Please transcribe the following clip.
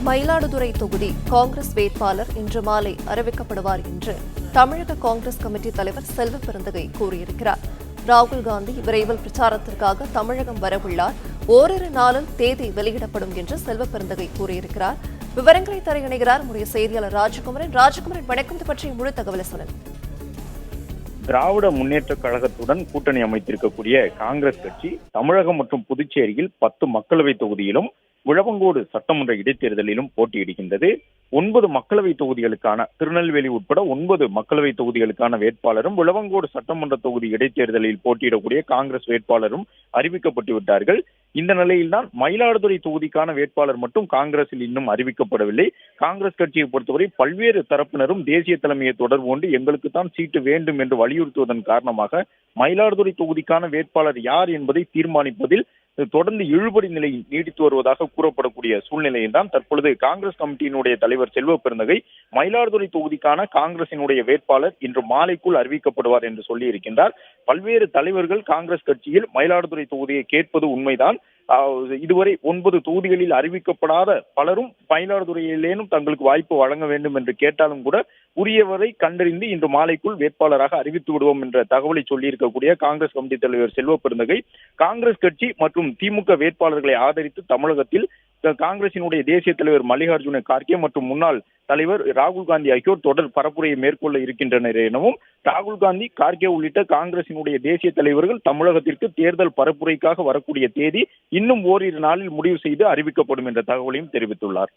மயிலாடுதுறை தொகுதி காங்கிரஸ் வேட்பாளர் இன்று மாலை அறிவிக்கப்படுவார் என்று தமிழக காங்கிரஸ் கமிட்டி தலைவர் செல்வ பெருந்தகை கூறியிருக்கிறார். ராகுல் காந்தி விரைவில் பிரச்சாரத்திற்காக தமிழகம் வரவுள்ளார். ஓரிரு நாளில் தேதி வெளியிடப்படும் என்று செல்வ பெருந்தகை கூறியிருக்கிறார். விவரங்களை தர இணைகிறார் நம்முடைய செய்தியாளர் ராஜகுமரன். வணக்கம். இது பற்றிய முழு தகவலை சொல்லுங்கள். திராவிட முன்னேற்ற கழகத்துடன் கூட்டணி அமைத்திருக்கக்கூடிய காங்கிரஸ் கட்சி தமிழகம் மற்றும் புதுச்சேரியில் 10 மக்களவை தொகுதியிலும் விளவங்கோடு சட்டமன்ற இடைத்தேர்தலிலும் போட்டியிடுகின்றது. 9 மக்களவை தொகுதிகளுக்கான திருநெல்வேலி உட்பட 9 மக்களவை தொகுதிகளுக்கான வேட்பாளரும் விளவங்கோடு சட்டமன்ற தொகுதி இடைத்தேர்தலில் போட்டியிடக்கூடிய காங்கிரஸ் வேட்பாளரும் அறிவிக்கப்பட்டு விட்டார்கள். இந்த நிலையில்தான் மயிலாடுதுறை தொகுதிக்கான வேட்பாளர் மட்டும் காங்கிரஸில் இன்னும் அறிவிக்கப்படவில்லை. காங்கிரஸ் கட்சியை பொறுத்தவரை பல்வேறு தரப்பினரும் தேசிய தலைமையை தொடர்பு கொண்டு எங்களுக்கு தான் சீட்டு வேண்டும் என்று வலியுறுத்துவதன் காரணமாக மயிலாடுதுறை தொகுதிக்கான வேட்பாளர் யார் என்பதை தீர்மானிப்பதில் தொடர்ந்து இழுபறி நிலை நீடித்து வருவதாக கூறப்படக்கூடிய சூழ்நிலையில் தான் தற்பொழுது காங்கிரஸ் கமிட்டியினுடைய தலைவர் செல்வ பெருந்தகை மயிலாடுதுறை தொகுதிக்கான காங்கிரசினுடைய வேட்பாளர் இன்று மாலைக்குள் அறிவிக்கப்படுவார் என்று சொல்லி இருக்கின்றார். பல்வேறு தலைவர்கள் காங்கிரஸ் கட்சியில் மயிலாடுதுறை தொகுதியை கேட்பது உண்மைதான். இதுவரை 9 தொகுதிகளில் அறிவிக்கப்படாத பலரும் மயிலாடுதுறையிலேனும் தங்களுக்கு வாய்ப்பு வழங்க வேண்டும் என்று கேட்டாலும் கூட உரியவரை கண்டறிந்து இன்று மாலைக்குள் வேட்பாளராக அறிவித்து விடுவோம் என்ற தகவலை சொல்லியிருக்கக்கூடிய காங்கிரஸ் கமிட்டி தலைவர் செல்வ பெருந்தகை காங்கிரஸ் கட்சி மற்றும் திமுக வேட்பாளர்களை ஆதரித்து தமிழகத்தில் காங்கிரசினுடைய தேசிய தலைவர் மல்லிகார்ஜுன கார்கே மற்றும் முன்னாள் தலைவர் ராகுல் காந்தி ஆகியோர் தொடர் பரப்புரையை மேற்கொள்ள இருக்கின்றனர் எனவும், ராகுல் காந்தி, கார்கே உள்ளிட்ட காங்கிரசினுடைய தேசிய தலைவர்கள் தமிழகத்திற்கு தேர்தல் பரப்புரைக்காக வரக்கூடிய தேதி இன்னும் ஓரிரு நாளில் முடிவு செய்து அறிவிக்கப்படும் என்ற தகவலையும் தெரிவித்துள்ளார்.